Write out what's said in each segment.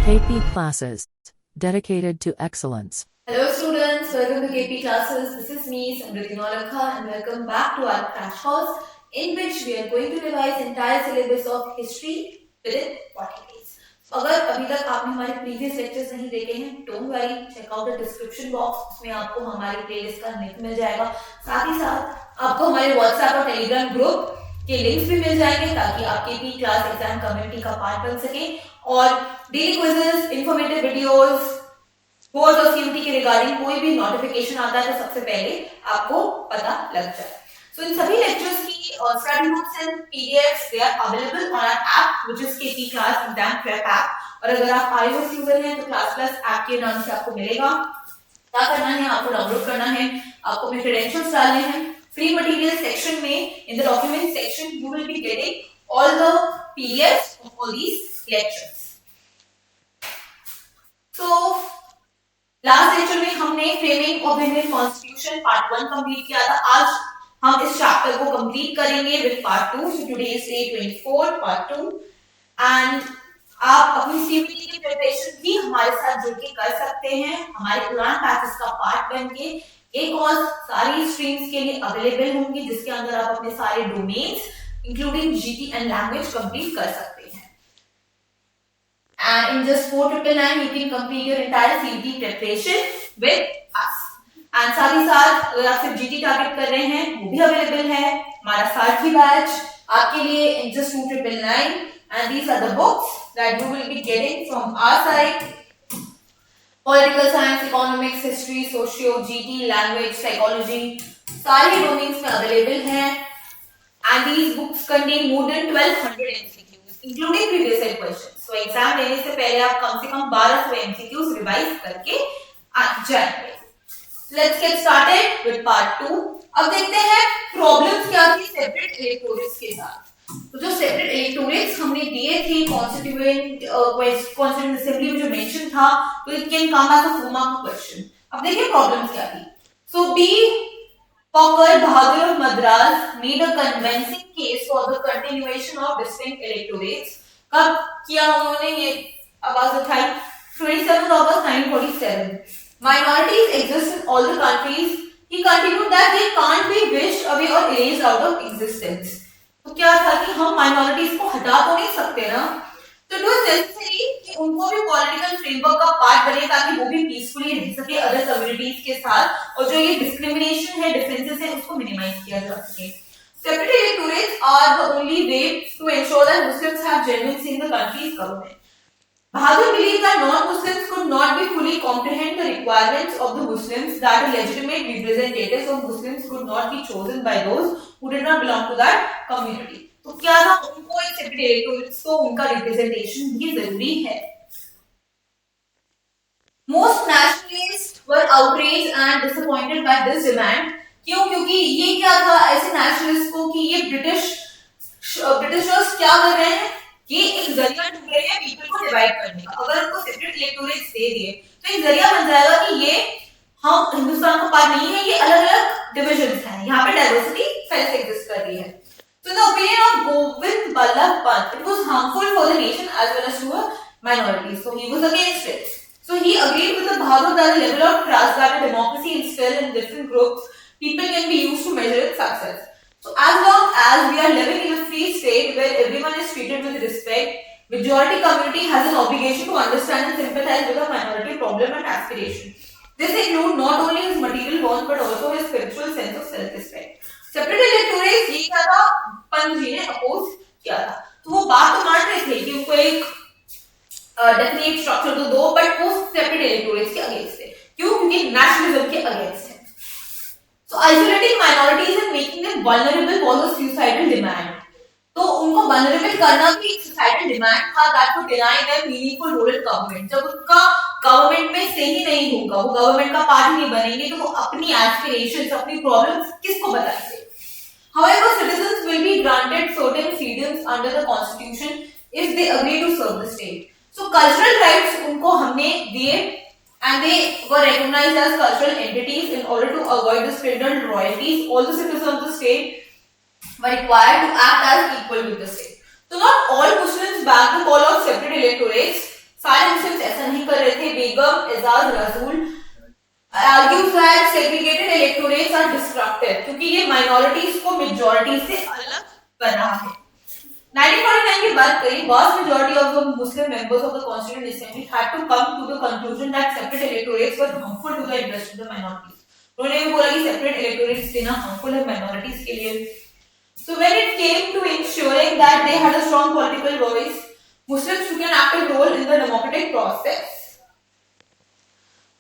KP classes dedicated to excellence. Hello students, welcome to KP classes. This is me, Samriti Nolakha, and welcome back to our crash course in which we are going to revise entire syllabus of history within 40 days. अगर अभी तक आपने हमारे previous lectures नहीं देखे हैं, don't worry, check out the description box, उसमें आपको हमारी प्लेलिस्ट का लिंक मिल जाएगा। साथ ही साथ आपको हमारे व्हाट्सएप और टेलीग्राम ग्रुप के लिंक्स भी मिल जाएंगे ताकि आपके भी क्लास एग्जाम कम्युनिटी का पार्ट बन सके और daily quizzes, informative videos, board और सीयूटी के रिगार्डिंग कोई भी नोटिफिकेशन आता है तो सबसे पहले आपको पता लग जाए। सो इन सभी लेक्चर्स की study notes and PDFs they are available on our app which is KP class exam prep app. और अगर आप iOS यूजर हैं तो क्लास प्लस ऐप के नाम से आपको मिलेगा। क्या करना है, आपको डाउनलोड करना है, आपको अपने क्रेडेंशियल्स डालने हैं। फ्री मटेरियल सेक्शन में in the document section you will be getting all the PDFs of all these lectures. So last lecture में हमने framing of Indian constitution part 1 complete किया था। आज हम इस चैप्टर को कंप्लीट करेंगे with part 2। So today is day 24 part 2 and आप अपनी सीयूटी की प्रिपरेशन भी हमारे साथ जुड़ के कर सकते हैं हमारे पुराने बैचेस का पार्ट बन के। एक कोर्स सारी स्ट्रीम्स के लिए अवेलेबल होंगी जिसके अंदर आप अपने सारे domains including GT and language complete कर सकते हैं। And in just 4,999 you can complete your entire CET preparation with us. And साथ ही साथ अगर आप सिर्फ GT टारगेट कर रहे हैं वो भी अवेलेबल है हमारा सारथी बैच आपके लिए in just 2,999 and these are the books that you will be getting from our side. Political science, economics, history, socio, GT, language, psychology सारे डोमेन्स में अवेलेबल हैं and these books contain more than 1,200 MCQs including previous year questions. तो exam देने से पहले आप कम से कम 1200 MCQs revise करके जाएंगे। Let's get started with part 2। अब देखते हैं प्रॉब्लम्स क्या थी सेपरेट इलेक्टोरेट्स के साथ। तो जो सेपरेट इलेक्टोरेट्स हमने दिए थे कॉन्स्टिट्यूएंट असेंबली में जो मेंशन था तो it can come as a 4 mark question. अब देखिए प्रॉब्लम्स क्या थी। So B Pokar Bahadur of Madras made a convincing case for the continuation of distinct electorates. कब किया उन्होंने ये आवाज उठाई? 27 August 1947. Minorities exist in all the countries. He continued that they can't be wished away or erased out of existence. तो क्या था कि हम माइनॉरिटीज को हटा तो नहीं सकते ना, तो इट वाज नेसेसरी कि उनको भी पॉलिटिकल फ्रेमवर्क का पार्ट बने ताकि वो भी पीसफुली रह सके अदर कम्युनिटीज के साथ और जो ये डिस्क्रिमिनेशन है, डिफरेंसेस है, उसको मिनिमाइज किया जा सके। Separate electorates are the only way to ensure that Muslims have genuine say in the country's government. Bahadur believed that non-Muslims could not be fully comprehend the requirements of the Muslims, that legitimate representatives of Muslims could not be chosen by those who did not belong to that community. तो क्या ना उनको एक separate electorates को उनका representation भी जरूरी है। Most nationalists were outraged and disappointed by this demand. क्यों? क्योंकि ये क्या था ऐसे नेशनलिस्ट को कि ये ब्रिटिशर्स क्या कर रहे हैं, ये एक जरिया ढूंढ रहे हैं पीपल को डिवाइड करने का। अगर उनको सेपरेट इलेक्टोरेट्स दे दिए तो एक जरिया बन जाएगा कि ये हम हिंदुस्तान का पार्ट नहीं है, ये अलग अलग डिविजन्स हैं, यहाँ पे डाइवर्सिटी सेल्फ एग्जिस्ट कर रही है। So the opinion of Govind Ballabh Pant, it was harmful for the nation as well as to a minority, so he was against it. So he agreed with the Bahadur that the level of transparent democracy instilled in different groups people can be used to measure its success. So as long as we are living in a free state where everyone is treated with respect, majority community has an obligation to understand and sympathize with the minority problem and aspiration. This includes not only his material wants but also his spiritual sense of self-respect. Separate electorates ये क्या था, पंत जी ने oppose किया था। तो वो बात तो मान रहे थे कि उनको एक डेफिनेट स्ट्रक्चर तो दो, बट वो सेपरेट इलेक्टोरेट्स के अगेंस्ट थे। क्यों? क्योंकि नेशनलिज्म के अगेंस्ट है। So isolating minorities and making them vulnerable was a suicidal demand. तो उनको vulnerable करना भी एक suicidal demand था that would deny them meaningful role in government. जब उनका government में सही नहीं होगा, वो government का पार्ट नहीं बनेंगे तो वो अपनी aspirations, अपनी problems किसको बताएंगे? However, citizens will be granted certain freedoms under the constitution if they agree to serve the state. So cultural rights उनको हमने दिए and they were recognized as cultural entities in order to avoid the stringent royalties. All the citizens of the state were required to act as equal with the state. So not all Muslims backed the call of separate electorates. सारे Muslims ऐसा नहीं कर रहे थे। बेगम एजाज रसूल argues that segregated electorates are destructive क्योंकि ये minorities को मेजॉरिटी से अलग कर रहा है। 1949 की बात करें, vast majority of the Muslim members of the Constituent Assembly had to come to the conclusion that separate electorates were harmful to the interest of the minorities. उन्होंने भी बोला कि separate electorates देना harmful है minorities के लिए। So when it came to ensuring that they had a strong political voice, Muslims took an active role in the democratic process.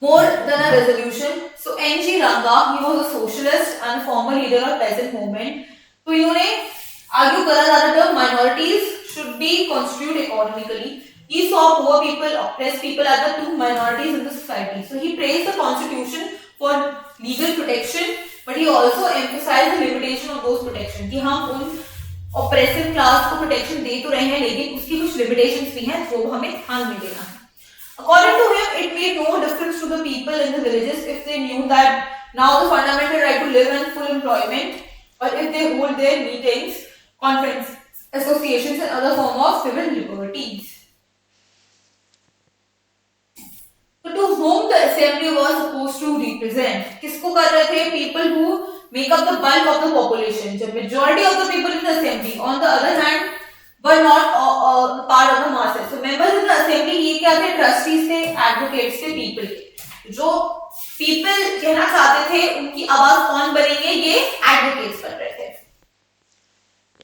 More than a resolution. So N.G. Ranga, he was a socialist and former leader of peasant movement. तो इन्होंने argue करा that the term minorities should be construed economically. He saw poor people, oppressed people as the two minorities in the society. So he praised the constitution for legal protection, but he also emphasized the limitation of those protection. कि हम उन oppressive class को protection दे तो रहे हैं, लेकिन उसकी कुछ limitations भी हैं जो हमें ध्यान में देना है। According to him, it made no difference to the people in the villages if they knew that now the fundamental right to live and full employment, or if they hold their meetings, conference, associations, and other form of civil liberties. So, to whom the assembly was supposed to represent? किसको कर रहे थे? People who make up the bulk of the population. The majority of the people in the assembly, on the other hand, were not part of the masses. So members in the assembly ये क्या थे? Trustees थे, advocates थे people के। जो people कहना चाहते थे उनकी आवाज कौन बनेंगे? ये advocates बन रहे थे।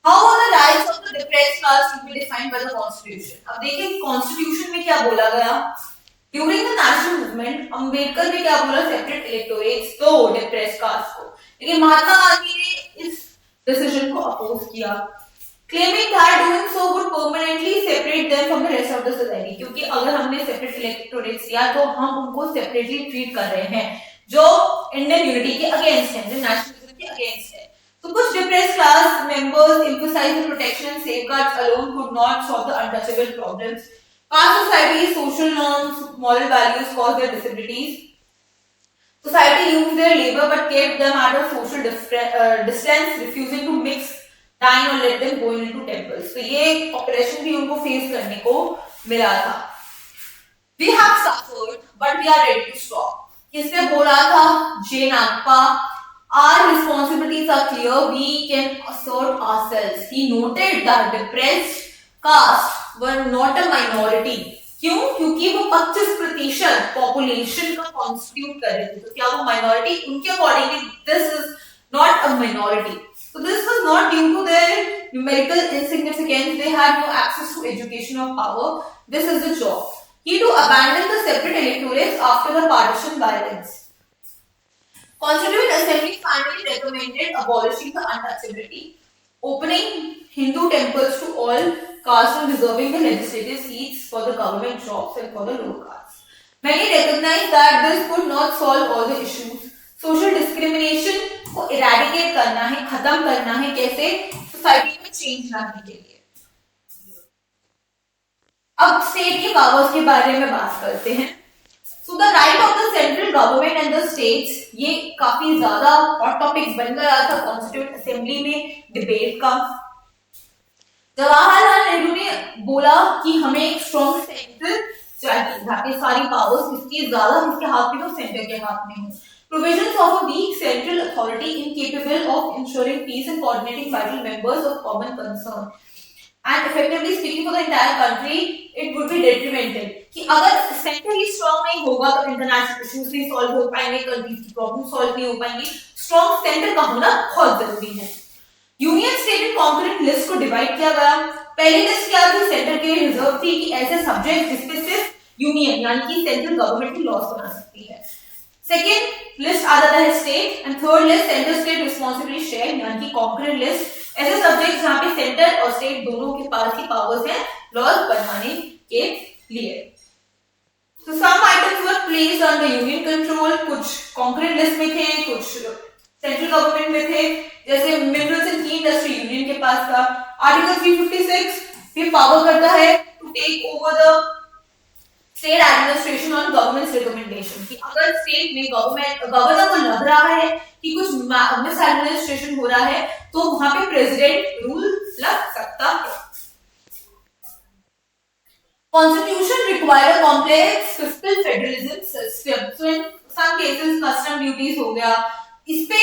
How are the rights of the depressed class to be defined by the constitution? अब देखिए constitution में क्या बोला गया? During the national movement, Ambedkar ने क्या बोला? Separate electorates तो depressed caste को, लेकिन महात्मा गांधी ने इस decision को oppose किया, claiming that doing so would permanently separate them from the rest of the society. क्योंकि अगर हमने separate electorates किया तो हम उनको separately treat कर रहे हैं, जो Indian unity के against है, जो nationalism के against है। तो कुछ depressed class members emphasize the protection and safeguards alone could not solve the untouchable problems. Caste society, social norms, moral values cause their disabilities. Society used their labor but kept them at a social distance, refusing to mix, dine or let them go into temples. तो ये operation भी उनको face करने को मिला था। We have suffered, but we are ready to stop. किसने बोला था? जे नागपा। Our responsibilities are clear. We can assert ourselves. He noted that depressed caste were not a minority. क्यों? क्योंकि वो 25% पॉपुलेशन का कॉन्स्टिट्यूट कर रहे थे। तो क्या वो माइनॉरिटी? उनके accordingly this is not a minority. So this was not due to their numerical insignificance. They had no access to education or power. This is the job. He to abandon the separate electorates after the partition violence. Constituent Assembly finally recommended abolishing the untouchability, opening Hindu temples to all castes and reserving the legislative seats for the government jobs and for the lower castes. Many recognized that this could not solve all the issues. Social discrimination को eradicate करना है, खत्म करना है, कैसे? Society में change लाने के लिए। अब स्टेट के पावर्स के बारे में बात करते हैं। So the right of the central government and the states, ये काफी ज्यादा हॉट टॉपिक बन गया था कॉन्स्टिट्यूएंट असेंबली में डिबेट का। जवाहरलाल नेहरू ने बोला कि हमें एक स्ट्रॉन्ग सेंटर चाहिए जहाँ पे सारी पावर्स इसके ज्यादा इसके हाथ में हो, सेंटर के हाथ में हो। Provisions of a weak central authority incapable of ensuring peace and coordinating vital members of common concern, and effectively speaking for the entire country, it would be detrimental. कि अगर centrally strong नहीं होगा तो international issues नहीं solve हो पाएंगे, countries की problem solve नहीं हो पाएंगी। Strong center का होना बहुत जरूरी है। Union state and concurrent list को divide किया गया। पहली लिस्ट क्या थी? सेंटर के लिए रिजर्व थी कि ऐसे सब्जेक्ट जिसपे सिर्फ यूनियन यानी कि सेंट्रल गवर्नमेंट ही लॉस बना सकती है। सेकेंड लिस्ट आ जाता है state, and third list centre state responsibility share यानी कि कॉन्करेंट लिस्ट, ऐसे सब्जेक्ट जहां पे सेंटर और स्टेट दोनों के पास ही पावर्स हैं लॉज बनाने के लिए। तो some items were placed under union control, कुछ कॉन्करेंट लिस्ट में थे, कुछ सेंट्रल गवर्नमेंट में थे, जैसे minerals and key industry union के पास था। आर्टिकल 356 भी पावर करता है to take over the state administration on government recommendation, कि अगर स्टेट में गवर्नर को लग रहा है कि कुछ मिस एडमिनिस्ट्रेशन हो रहा है तो वहां पे प्रेसिडेंट रूल लग सकता है। Constitution require a complex fiscal federalism system. So in some cases custom duties हो गया, इस पे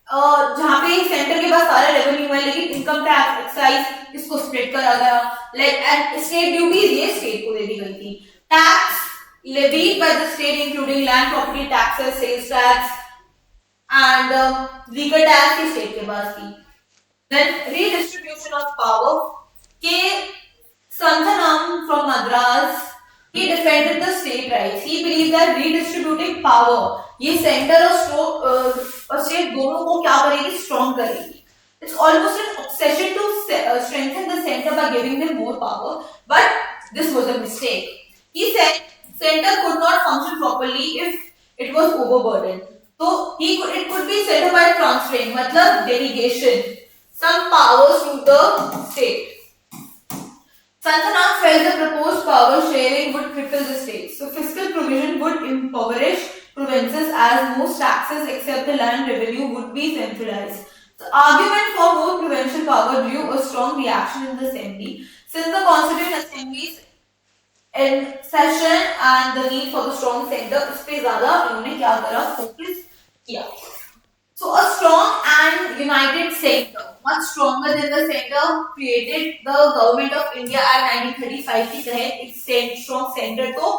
जहाँ पे सेंटर के पास सारा रेवेन्यू है लेकिन इनकम टैक्स एक्साइज इसको स्प्लिट करा गया, लाइक एंड स्टेट ड्यूटीज ये स्टेट को दे दी गई थी. Tax levied by the state including land property taxes, sales tax and legal tax की स्टेट के पास थी. Then redistribution of power. के Santhanam from Madras, he defended the state rights. He believed that redistributing power, ये centre और state दोनों को क्या करेगी, स्ट्रॉन्ग करेगी. It's almost an obsession to strengthen the center by giving them more power, but this was a mistake. He said center could not function properly if it was overburdened. So it could be set up by transferring, मतलब delegation, some powers to the state. Santhanam felt the proposed power sharing would cripple the state. So fiscal provision would impoverish provinces as most taxes except the land revenue would be centralized. The argument for more provincial power drew a strong reaction in the assembly. Since the Constituent Assembly's in session and the need for the strong center, उस पे ज़्यादा इन्होंने क्या करा, focus किया. So a strong and united center, much stronger than the center, created the government of India Act 1935 के तहत एक strong center तो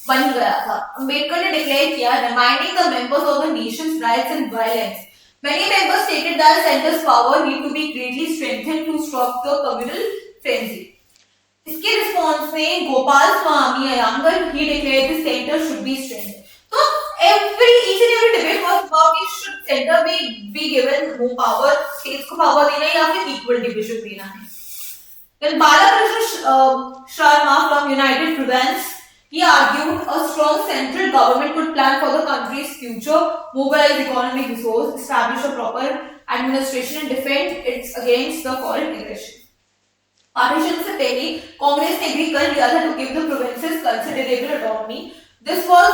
बन गया था. अम्बेडकर ने डिक्लेयर किया, reminding the members of the nation's rights and violence. Many members stated that center's power need to be greatly strengthened to stop the communal frenzy. इसके रिस्पॉन्स में Gopal Swami Iyengar he declared the center should be strengthened. So each and every debate was about should center be given more power, states को power देना है या फिर equal division देना है. Then Balakrishna Sharma from United Province, he argued a strong central government could plan for the country's future, mobilize economic resources, establish a proper administration and defend it against the foreign aggression. Partition से पहले कांग्रेस ने agree कर लिया था to give the provinces considerable autonomy. This was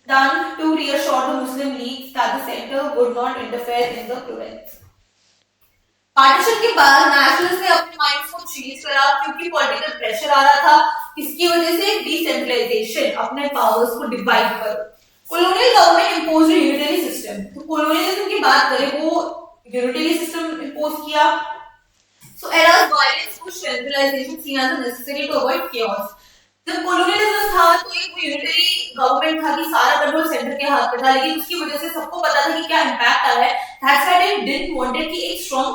done to reassure the Muslim League that the centre would not interfere in the province. Partition के बाद nationalist ने अपने माइंड्स को चेंज करा क्योंकि पॉलिटिकल प्रेशर आ रहा था. इसकी वजह से डिसेंट्रलाइजेशन, अपने पावर्स को डिवाइड करो. Colonial government imposed unitary system. तो कॉलोनियलिज्म की बात करें वो यूनिटरी सिस्टम इंपोज किया. So eras violence pushed centralization seen as necessary to avoid chaos. जब colonialism था तो एक यूनिटरी गवर्नमेंट था कि सारा कंट्रोल सेंटर के हाथ में था, लेकिन उसकी वजह से सबको पता था कि क्या इम्पैक्ट आ रहा है. That's why they didn't wanted कि एक strong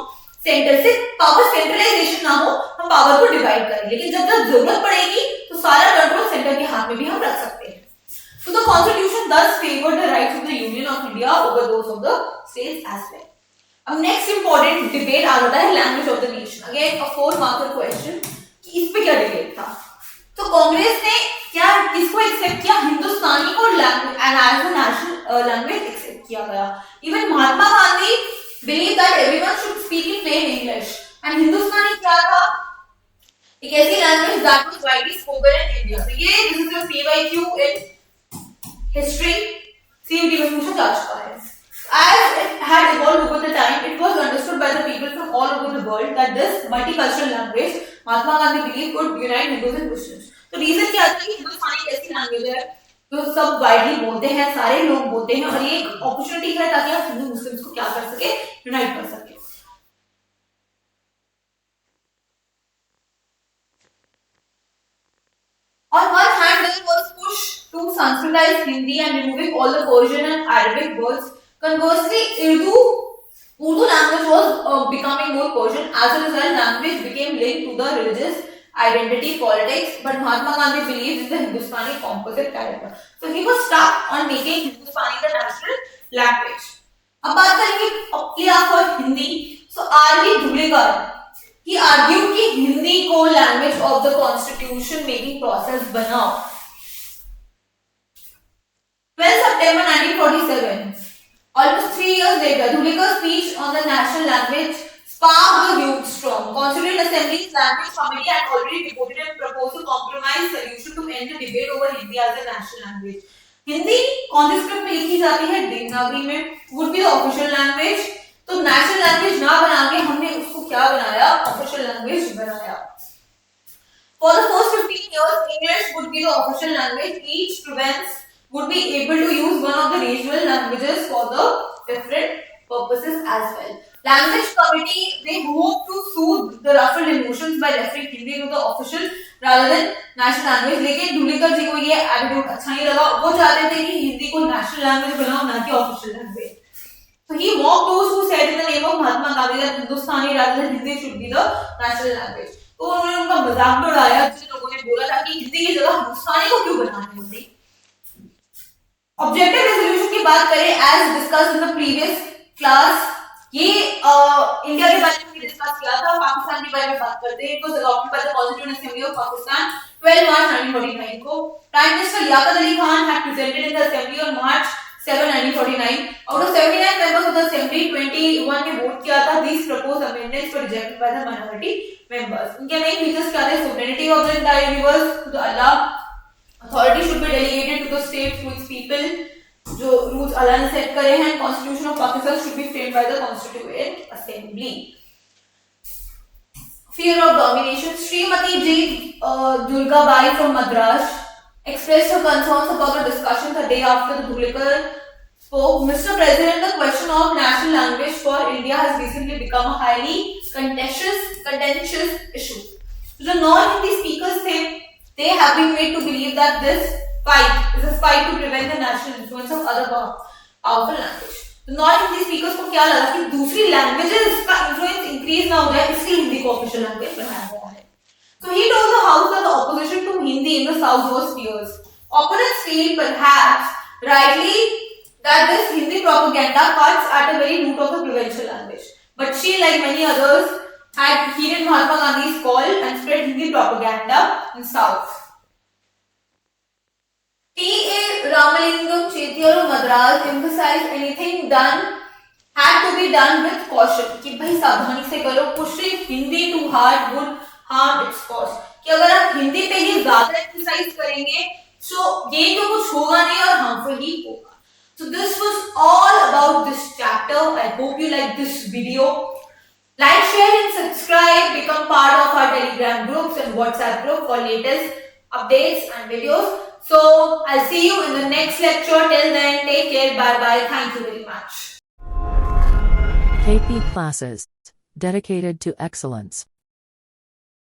सेंटर से पावर सेंट्रलाइजेशन ना हो, हम पावर को डिवाइड करें, लेकिन जब जब जरूरत पड़ेगी तो सारा कंट्रोल सेंटर के हाथ में भी हम रख सकते हैं. So the constitution thus favored the rights of the Union of India over those of the states as well. अब नेक्स्ट इंपॉर्टेंट डिबेट आ जाता है language of the nation. Again a 4 marker question कि इस पे क्या डिबेट था. तो कांग्रेस ने क्या किसको एक्सेप्ट किया, हिंदुस्तानी को language and as a national language accept किया गया. Even Mahatma Gandhi believe that everyone should speak in plain English and Hindustani क्या था, एक ऐसी language that was widely spoken in India. तो ये this is your PYQ in history, CMT में पूछा जा चुका है. As it had evolved over the time, it was understood by the people from all over the world that this multicultural language, Mahatma Gandhi believed, could unite Hindus and Christians. तो reason क्या था कि हिंदुस्तानी एक ऐसी language है जो सब widely बोलते हैं, सारे लोग बोलते हैं, और ये एक अपॉर्चुनिटी है ताकि आप हिंदू मुस्लिम्स को क्या कर सके, यूनाइट कर सके. On one hand, there was push to Sanskritize Hindi and removing all the Persian and Arabic words. Conversely, Urdu language was becoming more Persian. As a result, language became linked to the religious identity politics. But Mahatma Gandhi believed in the Hindustani composite character, so he was stuck on making Hindustani the national language. अब बात करेंगे अपलिया for Hindi. So R V. Dhulekar, he argued कि हिंदी को language of the constitution making process बनाओ. 12 September 1947. Almost 3 years later, Dhulekar's speech on the national language sparked the youth storm. Constituent Assembly's Language Committee had already reported and proposed a compromise solution to end the debate over Hindi as a national language. Hindi कौन से script में लिखी जाती है, देवनागरी में, would be the official language. तो national language ना बना के हमने उसको क्या बनाया, ऑफिशियल लैंग्वेज बनाया. For the first 15 years, English would be the official language. Each province would be able to use one of the regional languages for the different purposes as well. Language committee, they hope to soothe the ruffled emotions by referring Hindi to the official rather than national language. लेकिन धुलीकर जी को ये attitude अच्छा नहीं लगा, वो चाहते थे कि हिंदी को नेशनल लैंग्वेज बनाओ ना कि official language. So he mocked those who said in the name of Mahatma Gandhi that Hindustani rather than Hindi should be the national language. तो उन्होंने उनका मजाक भी उड़ाया, जिन लोगों ने बोला था कि हिंदी की जगह हिंदुस्तानी को क्यों बनाने होती. ऑब्जेक्टिव रेजोल्यूशन की बात करें, as discussed in the previous class, ये इंडिया के बारे में डिस्कस किया था. पाकिस्तान के बारे में बात करते हैं. It was adopted by the constituent assembly of Pakistan 12 March 1949 को. Prime minister Liaquat Ali Khan had presented in the assembly on March 7, 1949. Out of 79 members of the assembly, 21 ने वोट किया था. These proposed amendments were rejected by the minority members. उनके main features क्या थे? Sovereignty of the entire universe to the Allah. Authority should be delegated to the states, to its people. जो rules अल्लाह ने set करे हैं. Constitution of Pakistan should be framed bye the constituent assembly. Fear of domination. Srimati Ji Durgabai from Madras expressed her concerns about the discussion the day after the Dhulikar spoke. Mr. President, the question of national language for India has recently become a highly contentious issue. So the non-Hindi speakers say they have been made to believe that this fight is a fight to prevent the national influence of other powerful language. तो non-Hindi speakers को क्या लगा कि दूसरी languages का influence increase ना हो जाए, इसलिए हिंदी को official language बनाया गया है. So he told the House that the opposition to Hindi in the South was fierce. Opponents feel perhaps rightly that this Hindi propaganda cuts at a very root of the provincial language. But she, like many others, had heeded Mahatma Gandhi's call and spread Hindi propaganda in South. T.A. Ramalingam Chetiyar of Madras emphasized anything done had to be done with caution. कि भाई सावधानी से करो. Pushing Hindi too hard would harm its cause. कि अगर आप हिंदी पे ही ज़्यादा emphasize करेंगे, so ये तो कुछ होगा नहीं और harmful ही होगा. So this was all about this chapter. I hope you like this video. Like, share and subscribe. Become part of our Telegram groups and WhatsApp group for latest updates and videos. So I'll see you in the next lecture. Till then, take care. Bye bye. Thank you very much. KP Classes. Dedicated to excellence.